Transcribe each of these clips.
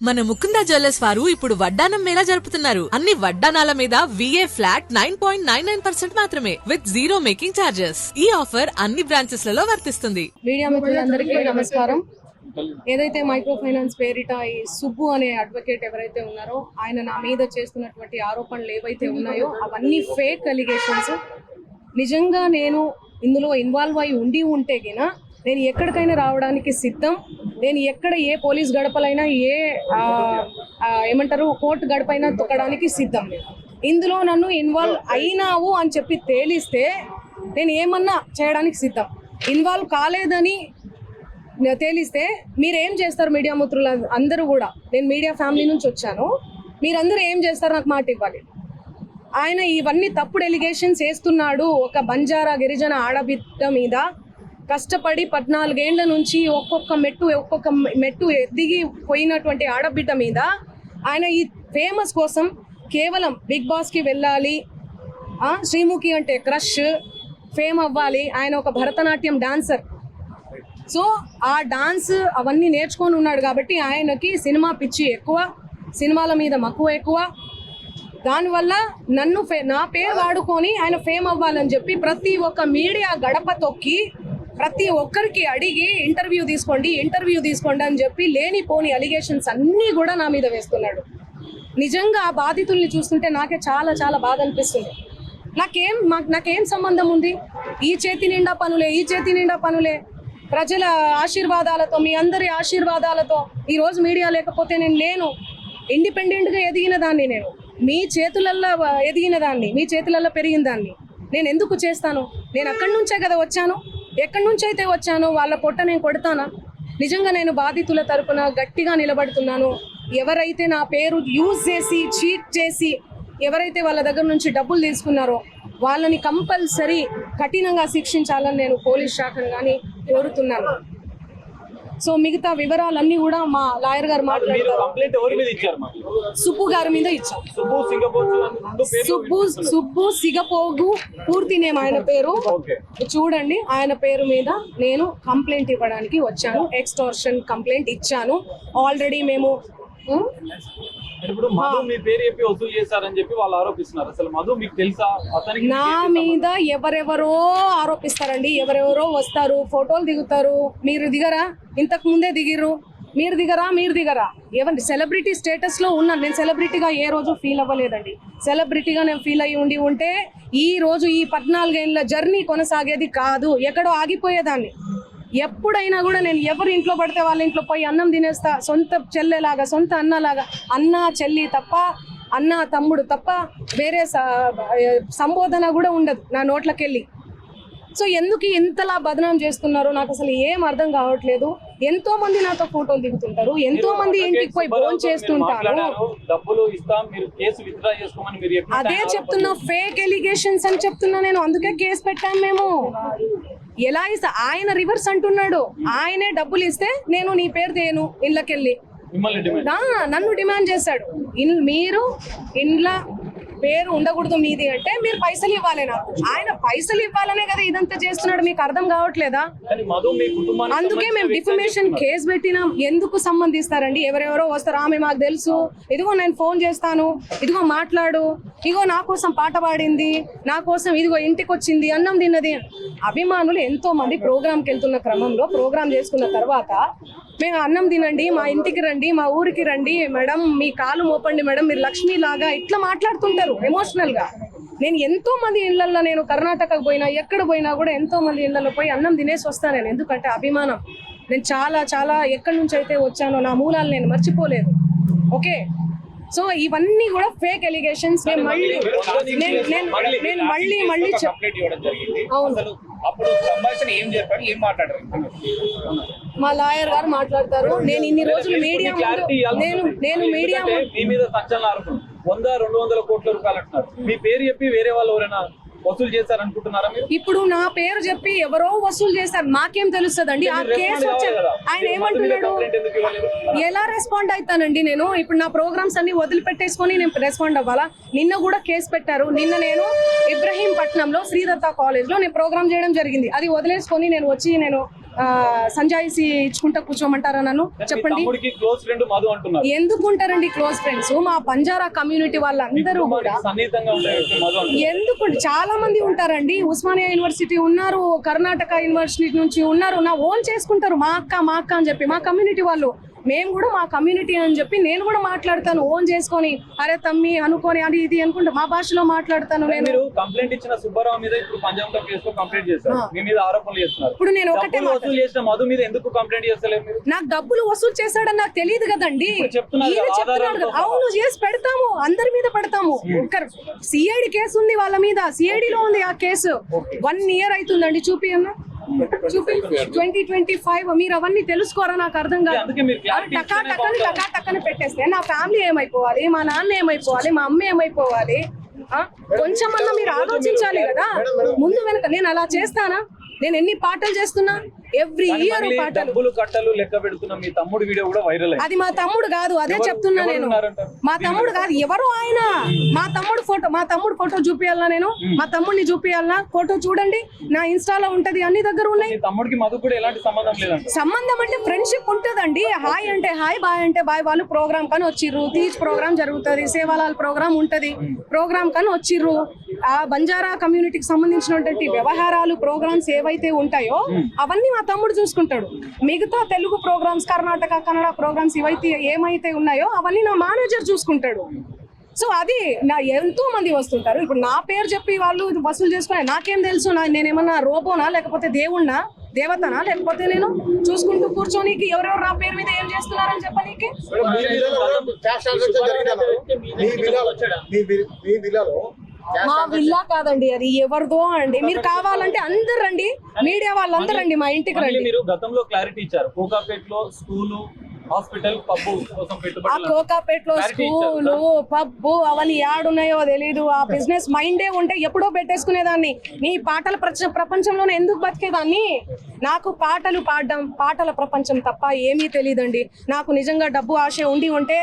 మన ముకుందా జ్యువెలర్స్ వారు ఇప్పుడు వడ్డానం మేళా జరుపుతున్నారు. అన్ని వడ్డానాల మీద VA ఫ్లాట్ 9.99% మాత్రమే విత్ జీరో మేకింగ్ చార్జెస్. ఈ ఆఫర్ అన్ని బ్రాంచెస్ లలో వర్తిస్తుంది. మీడియా మిత్రులందరికీ నమస్కారం. ఏదైతే మైక్రో ఫైనాన్స్ పేరిట ఈ సుబ్బు అనే అడ్వకేట్ ఎవరైతే ఉన్నారో ఆయన నా మీద చేస్తున్నటువంటి ఆరోపణలు ఏవైతే ఉన్నాయో అవన్నీ ఫేక్ అలిగేషన్స్. నిజంగా నేను ఇందులో ఇన్వాల్వ్ అయి ఉంటే గినా నేను ఎక్కడికైనా రావడానికి సిద్ధం. నేను ఎక్కడ ఏ పోలీస్ గడపలైనా ఏమంటారు కోర్టు గడపైనా తొక్కడానికి సిద్ధం. ఇందులో నన్ను ఇన్వాల్వ్ అయినావు అని చెప్పి తేలిస్తే నేను ఏమన్నా చేయడానికి సిద్ధం. ఇన్వాల్వ్ కాలేదని తేలిస్తే మీరేం చేస్తారు? మీడియా మిత్రులు అందరూ కూడా, నేను మీడియా ఫ్యామిలీ నుంచి వచ్చాను, మీరందరూ ఏం చేస్తారు నాకు మాట ఇవ్వాలి. ఆయన ఇవన్నీ తప్పుడు ఎలిగేషన్స్ వేస్తున్నాడు. ఒక బంజారా గిరిజన ఆడబిడ్డ మీద కష్టపడి 14 ఏళ్ల నుంచి ఒక్కొక్క మెట్టు ఎదిగి పోయినటువంటి ఆడబిడ్డ మీద ఆయన ఈ ఫేమస్ కోసం కేవలం బిగ్ బాస్కి వెళ్ళాలి, శ్రీముఖి అంటే క్రష్, ఫేమ్ అవ్వాలి. ఆయన ఒక భరతనాట్యం డాన్సర్. సో ఆ డాన్స్ అవన్నీ నేర్చుకొని ఉన్నాడు కాబట్టి ఆయనకి సినిమా పిచ్చి ఎక్కువ, సినిమాల మీద మక్కువ ఎక్కువ. దానివల్ల నా పేరు వాడుకొని ఆయన ఫేమ్ అవ్వాలని చెప్పి ప్రతి ఒక్క మీడియా గడప తొక్కి ప్రతి ఒక్కరికి అడిగి ఇంటర్వ్యూ తీసుకోండి అని చెప్పి లేనిపోని అలిగేషన్స్ అన్నీ కూడా నా మీద వేస్తున్నాడు. నిజంగా ఆ బాధితుల్ని చూస్తుంటే నాకే చాలా చాలా బాధ అనిపిస్తుంది. నాకేం సంబంధం ఉంది? ఈ చేతి నిండా పనులే ప్రజల ఆశీర్వాదాలతో, మీ అందరి ఆశీర్వాదాలతో ఈరోజు మీడియా లేకపోతే నేను లేను. ఇండిపెండెంట్గా ఎదిగిన దాన్ని, నేను మీ చేతులల్లో ఎదిగిన దాన్ని, మీ చేతులల్లో పెరిగిన దాన్ని నేను ఎందుకు చేస్తాను? నేను అక్కడి నుంచే కదా వచ్చాను. ఎక్కడి నుంచి అయితే వచ్చానో వాళ్ళ పొట్ట నేను కొడతానా? నిజంగా నేను బాధితుల తరపున గట్టిగా నిలబడుతున్నాను. ఎవరైతే నా పేరు యూజ్ చేసి చీట్ చేసి ఎవరైతే వాళ్ళ దగ్గర నుంచి డబ్బులు తీసుకున్నారో వాళ్ళని కంపల్సరీ కఠినంగా శిక్షించాలని నేను పోలీస్ శాఖను కానీ కోరుతున్నాను. సో మిగతా వివరాలన్నీ కూడా మా లాయర్ గారు మాట్లాడతారు. సుబ్బు గారి మీద ఇచ్చాం. సుబ్బు సిగపోగు పూర్తి నేమ్ ఆయన పేరు. చూడండి, ఆయన పేరు మీద నేను కంప్లైంట్ ఇవ్వడానికి వచ్చాను. ఎక్స్టార్షన్ కంప్లైంట్ ఇచ్చాను ఆల్రెడీ. మేము నా మీద ఎవరెవరో ఆరోపిస్తారండి. ఎవరెవరో వస్తారు, ఫోటోలు దిగుతారు. మీరు దిగరా? ఇంతకు ముందే దిగిర్రు. మీరు దిగరా? ఎవరి సెలబ్రిటీ స్టేటస్ లో ఉన్నాను. నేను సెలబ్రిటీగా ఏ రోజు ఫీల్ అవ్వలేదండి. సెలబ్రిటీగా నేను ఫీల్ అయ్యి ఉంటే ఈ రోజు ఈ 14 ఏళ్ళ జర్నీ కొనసాగేది కాదు, ఎక్కడో ఆగిపోయేదాన్ని. ఎప్పుడైనా కూడా నేను ఎవరి ఇంట్లో పడితే వాళ్ళ ఇంట్లో పోయి అన్నం తినేస్తా. సొంత చెల్లెలాగా, సొంత అన్నలాగా. అన్న చెల్లి తప్ప, అన్న తమ్ముడు తప్ప వేరే సంబోధన కూడా ఉండదు నా నోట్లకెళ్ళి. సో ఎందుకు ఇంతలా బదనాం చేస్తున్నారో నాకు అసలు ఏం అర్థం కావట్లేదు. ఎంతో మంది నాతో ఫోటోలు దిగుతుంటారు, ఎంతో మంది ఇంటికి పోయి ఫోన్ చేస్తుంటారు. అదే చెప్తున్నా, ఫేక్ ఎలిగేషన్స్ అని చెప్తున్నా నేను. అందుకే కేసు పెట్టాం మేము. ఎలా ఇస్తా? ఆయన రివర్స్ అంటున్నాడు. ఆయనే డబ్బులు ఇస్తే నేను నీ పేరు తేను ఇళ్ళకెళ్ళి. నన్ను డిమాండ్ చేశాడు. మీరు ఇండ్ల పేరు ఉండకూడదు మీది అంటే మీరు పైసలు ఇవ్వాలి నాకు. ఆయన పైసలు ఇవ్వాలనే కదా ఇదంతా చేస్తున్నాడు. మీకు అర్థం కావట్లేదా? అందుకే మేము డిఫమేషన్ కేసు పెట్టినాం. ఎందుకు సంబంధిస్తారండి? ఎవరెవరో వస్తారు, ఆమె మాకు తెలుసు, ఇదిగో నేను ఫోన్ చేస్తాను, ఇదిగో మాట్లాడు, ఇదిగో నా కోసం పాట పాడింది, నా కోసం ఇదిగో ఇంటికి వచ్చింది, అన్నం తిన్నది. అభిమానులు ఎంతో మంది ప్రోగ్రామ్కి వెళ్తున్న క్రమంలో ప్రోగ్రామ్ చేసుకున్న తర్వాత మేము అన్నం తినండి, మా ఇంటికి రండి, మా ఊరికి రండి మేడం, మీ కాలు మోపండి మేడం, మీరు లక్ష్మి లాగా ఇట్లా మాట్లాడుతుంటారు ఎమోషనల్ గా. నేను ఎంతో మంది ఇళ్లలో, నేను కర్ణాటకకు పోయినా ఎక్కడ పోయినా కూడా ఎంతో మంది ఇళ్లలో పోయి అన్నం తినేసి వస్తాను నేను. ఎందుకంటే అభిమానం. నేను చాలా చాలా ఎక్కడి నుంచి అయితే వచ్చానో నా మూలాలు నేను మర్చిపోలేదు. ఓకే, సో ఇవన్నీ కూడా ఫేక్ ఎలిగేషన్స్. మా లాయర్ గారు మాట్లాడతారు. నేను ఇన్ని రోజులు మీడియా నేను మీడియా 100-200 కోట్ల రూపాయలు అంటున్నారు. మీ పేరు చెప్పి వేరే వాళ్ళు ఎవరైనా వసూలు చేస్తారు అనుకుంటున్నారా మీరు? ఇప్పుడు నా పేరు చెప్పి ఎవరో వసూలు చేస్తారు, మాకేం తెలుస్తుందండి? ఆ కేసు ఆయన ఏమంటున్నాడు? ఎలా రెస్పాండ్ అవుతానండి నేను? ఇప్పుడు నా ప్రోగ్రామ్స్ అన్ని వదిలిపెట్టేసుకొని నేను రెస్పాండ్ అవ్వాలా? నిన్న కూడా కేసు పెట్టారు. నిన్న నేను ఇబ్రహీంపట్నంలో శ్రీదత్త కాలేజ్ లో నేను ప్రోగ్రామ్ చేయడం జరిగింది. అది వదిలేసుకొని నేను వచ్చి నేను సంజాయిసి ఇచ్చుకుంటా కూర్చోమంటారా నన్ను? చెప్పండి. తమ్ముడికి క్లోజ్ ఫ్రెండ్ మధు అంటున్నారు. ఎందుకు ఉంటారండి క్లోజ్ ఫ్రెండ్స్? మా బంజారా కమ్యూనిటీ వాళ్ళందరూ కూడా సన్నిహితంగా ఉండే వ్యక్తి మధు అంటున్నారు. ఎందుకు చాలా మంది ఉంటారండి. ఉస్మానియా యూనివర్సిటీ ఉన్నారు, కర్ణాటక యూనివర్సిటీ నుంచి ఉన్నారు. నా ఓన్ చేసుకుంటారు మా అక్క అని చెప్పి. మా కమ్యూనిటీ వాళ్ళు, మేము కూడా మా కమ్యూనిటీ అని చెప్పి నేను కూడా మాట్లాడతాను ఓన్ చేసుకొని. అరే తమ్మి అనుకొని అది ఇది అనుకుంటా మా భాషలో మాట్లాడతాను నేను. మీరు కంప్లైంట్ ఇచ్చిన సుబ్బారావు మీద ఇప్పుడు పంజాబ్ కేసులో కంప్లైంట్ చేశారు, మీ మీద ఆరోపణలు చేస్తున్నారు. ఇప్పుడు నేను ఒకటే వసూలు చేసిన మధు మీద ఎందుకు కంప్లైంట్ చేస్తలేరు మీరు? నాకు డబ్బులు వసూలు చేశాడని నాకు తెలియదు కదండి. చెప్తున్నారు ఈయన చెప్తున్నాడు కదా. అవును, చేసి పెడతాము, అందరి మీద పెడతాము. ఒకరు సిఐడి కేసు ఉంది వాళ్ళ మీద, సిఐడిలో ఉంది ఆ కేసు. 1 year అవుతుందండి. చూపి అన్న, చూపి 2025. మీరు అవన్నీ తెలుసుకోరా? నాకు అర్థం కాదు. టకాటకని పెట్టేస్తే నా ఫ్యామిలీ ఏమైపోవాలి, మా నాన్న ఏమైపోవాలి, మా అమ్మ ఏమైపోవాలి? కొంచెమన్నా మీరు ఆలోచించాలి కదా ముందు వెనక. నేను అలా చేస్తానా? నేను ఎన్ని పాటలు చేస్తున్నా, ఎవ్రీ ఇయర్ పాటలు. డబ్బులు కట్టలు లెక్క పెడుతున్నా మీ తమ్ముడు వీడియో కూడా వైరల్ అయింది. అది మా తమ్ముడు కాదు, అదే చెప్తున్నా నేను. మా తమ్ముడు కాదు, ఎవరు ఆయన? మా తమ్ముడు ఫోటో చూపియాలనా నేను? మా తమ్ముడిని చూపియాలనా? ఫోటో చూడండి, నా ఇన్స్టాలో ఉంటది, అన్ని దగ్గర ఉన్నాయి. తమ్ముడికి మధు కూడా ఎలాంటి సంబంధం లేదంట. సంబంధం అంటే ఫ్రెండ్షిప్ ఉంటదండి. హాయ్ అంటే హాయ్, బాయ్ అంటే బాయ్. వాళ్ళు ప్రోగ్రామ్ కానీ వచ్చిర్రు, తీజ్ ప్రోగ్రామ్ జరుగుతుంది, సేవాలాల్ ప్రోగ్రామ్ ఉంటది, ప్రోగ్రామ్ కానీ వచ్చిర్రు. ఆ బంజారా కమ్యూనిటీకి సంబంధించినటువంటి వ్యవహారాలు, ప్రోగ్రామ్స్ ఏవైతే ఉంటాయో అవన్నీ మా తమ్ముడు చూసుకుంటాడు. మిగతా తెలుగు ప్రోగ్రామ్స్, కర్ణాటక కన్నడ ప్రోగ్రామ్స్ ఏమైతే ఉన్నాయో అవన్నీ నా మేనేజర్ చూసుకుంటాడు. సో అది నా ఎంతో మంది వస్తుంటారు. ఇప్పుడు నా పేరు చెప్పి వాళ్ళు వసూలు చేసుకుని నాకేం తెలుసు? నేనేమన్నా రోబోనా, లేకపోతే దేవుణ్ణా, దేవతనా? లేకపోతే నేను చూసుకుంటూ కూర్చోనికి ఎవరెవరు నా పేరు మీద ఏం చేస్తున్నారని చెప్పనీకి? మా విల్లా కాదండి, అది ఎవరిదో అండి. మీరు కావాలంటే అందరు రండి, మీడియా వాళ్ళందరూ రండి, మా ఇంటికి రండి. మీరు గతంలో క్లారిటీ ఇచ్చారు, కోకాపేటలో స్కూలు, హాస్పిటల్, పబ్బు కోసం పెట్టుబడి. ఆ కోకాపేటలో స్కూలు, పబ్బు అవన్నీ యాడున్నాయో తెలీదు. ఆ బిజినెస్ మైండే ఉంటే ఎప్పుడో పెట్టేసుకునేదాన్ని. నీ పాటల ప్రపంచంలోనే ఎందుకు బతికేదాన్ని? నాకు పాటలు పాడడం, పాటల ప్రపంచం తప్ప ఏమీ తెలియదండి. నాకు నిజంగా డబ్బు ఆశ ఉంటే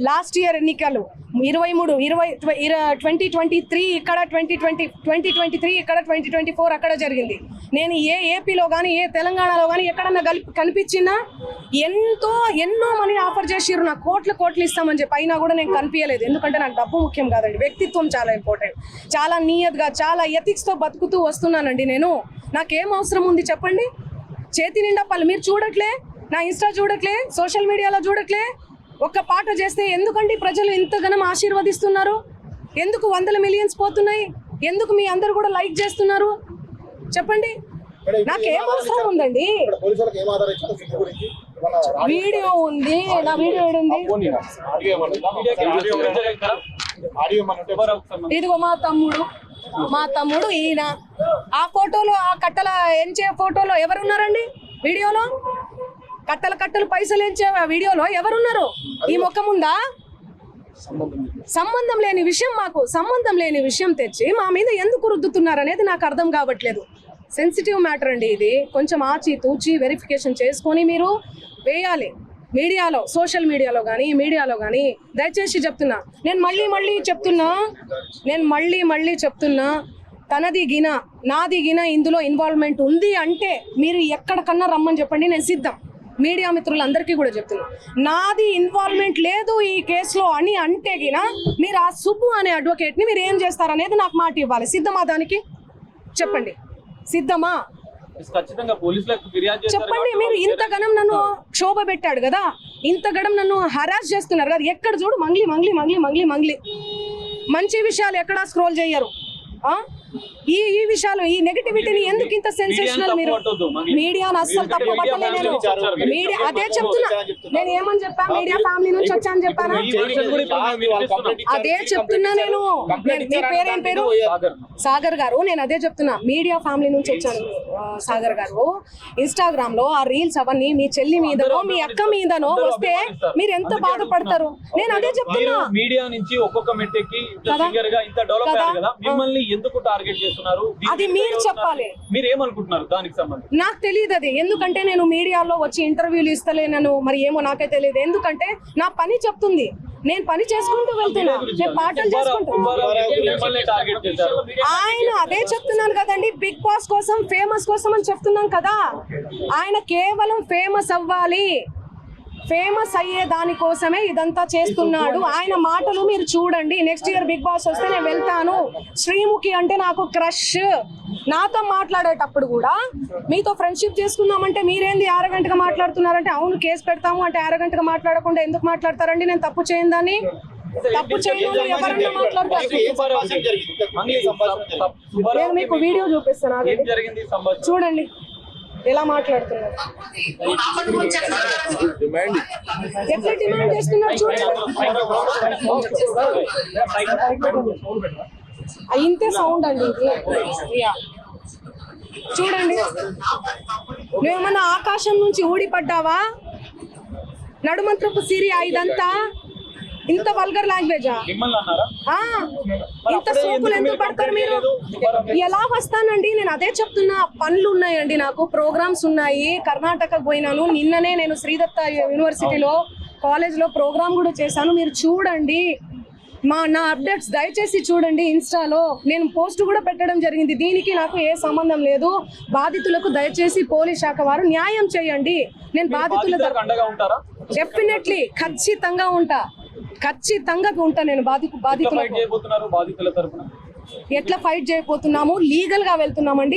లాస్ట్ ఇయర్ ఎన్నికలు 2023 ఇక్కడ, 2023 ఇక్కడ, 2024 అక్కడ జరిగింది. నేను ఏపీలో కానీ ఏ తెలంగాణలో కానీ ఎక్కడన్నా కనిపించినా ఎన్నో మనీ ఆఫర్ చేసిర్రు, నాకు కోట్లు ఇస్తామని చెప్పి. అయినా కూడా నేను కనిపించలేదు. ఎందుకంటే నాకు డబ్బు ముఖ్యం కాదండి, వ్యక్తిత్వం చాలా ఇంపార్టెంట్. చాలా నియత్గా, చాలా ఎథిక్స్తో బతుకుతూ వస్తున్నానండి నేను. నాకేం అవసరం ఉంది చెప్పండి? చేతి నిండా పళ్ళు. మీరు చూడట్లే, నా ఇన్స్టా చూడట్లే, సోషల్ మీడియాలో చూడట్లే. ఒక్క పాట చేస్తే ఎందుకండి ప్రజలు ఇంతగానం ఆశీర్వదిస్తున్నారు? ఎందుకు 100 millions పోతున్నాయి? ఎందుకు మీ అందరు కూడా లైక్ చేస్తున్నారు? చెప్పండి. నాకేం అవసరం ఉందండి? వీడియో ఉంది, నా వీడియో ఏడుంది? ఇదిగో మా తమ్ముడు ఈయన. ఆ ఫోటోలో, ఆ కట్టల ఎంచే ఫోటోలో ఎవరున్నారండి? వీడియోలో కట్టలు పైసలు ఎంచే వీడియోలో ఎవరున్నారు? ఈ ముఖం ఉందా? సంబంధం లేని విషయం, మాకు సంబంధం లేని విషయం తెచ్చి మా మీద ఎందుకు రుద్దుతున్నారు అనేది నాకు అర్థం కావట్లేదు. సెన్సిటివ్ మ్యాటర్ అండి ఇది. కొంచెం ఆచితూచి వెరిఫికేషన్ చేసుకొని మీరు వేయాలి మీడియాలో, సోషల్ మీడియాలో కానీ. దయచేసి చెప్తున్నా, నేను మళ్ళీ చెప్తున్నా, తనది గిన నాది గిన ఇందులో ఇన్వాల్వ్మెంట్ ఉంది అంటే మీరు ఎక్కడికన్నా రమ్మని చెప్పండి, నేను సిద్ధం. మీడియా మిత్రులందరికీ కూడా చెప్తున్నా, నాది ఇన్వాల్వ్మెంట్ లేదు ఈ కేసులో అని అంటే గిన మీరు ఆ సుబ్బు అనే అడ్వకేట్ని మీరు ఏం చేస్తారనేది నాకు మాట ఇవ్వాలి. సిద్ధమా? దానికి చెప్పండి, సిద్ధమా? చెప్పండి. మీరు ఇంతగనం నన్ను క్షోభ పెట్టాడు కదా, ఇంతగనం నన్ను హరాస్ చేస్తున్నారు కదా, ఎక్కడ చూడు మంగ్లీ. మంచి విషయాలు ఎక్కడా స్క్రోల్ చేయరు. ఈ విషయాలు, ఈ నెగటివిటీని ఎందుకు ఇంత సెన్సేషనల్? మీరు మీడియాను అస్సలు తప్పు పట్టలేదు. మీడియా అదే చెప్తున్నా. నేను ఏమని చెప్పా? మీడియా ఫ్యామిలీ నుంచి వచ్చాను చెప్పానా? అదే చెప్తున్నా నేను. మీ పేరేం పేరు? సాగర్ గారు. నేను అదే చెప్తున్నా, మీడియా ఫ్యామిలీ నుంచి వచ్చాను సాగర్ గారు. ఇన్స్టాగ్రామ్ లో ఆ రీల్స్ అవన్నీ మీ చెల్లి మీదనో మీ అక్క మీదనో వస్తే మీరు ఎంత బాధపడతారు? నేను అదే చెప్తున్నా. మీడియా నుంచి ఒక్కొక్క మెట్టెక్కి ఇంత డెవలప్ అయ్యారు కదా, మిమ్మల్ని ఎందుకు టార్గెట్ చేస్తున్నారు? అది మీరు చెప్పాలి. మీరు ఏమనుకుంటున్నారు దానికి సంబంధించి? నాకు తెలియదు అది. ఎందుకంటే నేను మీడియాలో వచ్చి ఇంటర్వ్యూలు ఇస్తలేనను, మరి ఏమో నాకే తెలియదు. ఎందుకంటే నా పని చెప్తుంది. నేను పని చేసుకుంటూ వెళ్తున్నా, నేను పాటలు చేసుకుంటూ. మిమ్మల్ని టార్గెట్ చేశారు. ఆయన అదే చెప్తున్నాను కదండి, బిగ్ బాస్ కోసం ఫేమస్ కోసం అని చెప్తున్నాం కదా. ఆయన కేవలం ఫేమస్ అవ్వాలి, ఫేమస్ అయ్యే దానికోసమే ఇదంతా చేస్తున్నాడు. ఆయన మాటలు మీరు చూడండి. నెక్స్ట్ ఇయర్ బిగ్ బాస్ వస్తే నేను వెళ్తాను, శ్రీముఖి అంటే నాకు క్రష్, నాతో మాట్లాడేటప్పుడు కూడా మీతో ఫ్రెండ్షిప్ చేసుకుందామంటే మీరేంది అరగంటగా మాట్లాడుతున్నారంటే, అవును కేసు పెడతాము అంటే అరగంటగా మాట్లాడకుండా ఎందుకు మాట్లాడతారండి? నేను తప్పు చేయందని, తప్పు చేయను ఎవరన్నా మాట్లాడతారు. నేను మీకు వీడియో చూపిస్తాను, ఏం జరిగింది సంభాషణ? చూడండి ఎలా మాట్లాడుతున్నారు, ఎట్లా డిమాండ్ చేస్తున్నారు చూడండి. ఇంతే సౌండ్ అండి ఇది. యా. చూడండి, నువ్వేమన్నా ఆకాశం నుంచి ఊడిపడ్డావా? నడుమంత్రపు సిరియా ఇదంతా ఇంత వల్గర్ లాంగ్వేజా? మిమ్మల్ని అన్నారా? ఇంత సోపులు ఎందుకు పడతారు మీరు? ఎలా వస్తానండి? నేను అదే చెప్తున్నా, పనులు ఉన్నాయండి, నాకు ప్రోగ్రామ్స్ ఉన్నాయి. కర్ణాటకకు పోయినాను నిన్ననే, నేను శ్రీదత్త యూనివర్సిటీలో కాలేజ్లో ప్రోగ్రామ్ కూడా చేశాను. మీరు చూడండి నా అప్డేట్స్ దయచేసి చూడండి. ఇన్స్టాలో నేను పోస్ట్ కూడా పెట్టడం జరిగింది. దీనికి నాకు ఏ సంబంధం లేదు. బాధితులకు దయచేసి పోలీస్ శాఖ వారు న్యాయం చేయండి. నేను బాధితులకు అండగా ఉంటారా? డెఫినెట్లీ ఖచ్చితంగా ఉంటా నేను బాధితులకు. బాధితుల తరపున ఎట్లా ఫైట్ చేయబోతున్నాము? లీగల్ గా వెళ్తున్నామండి.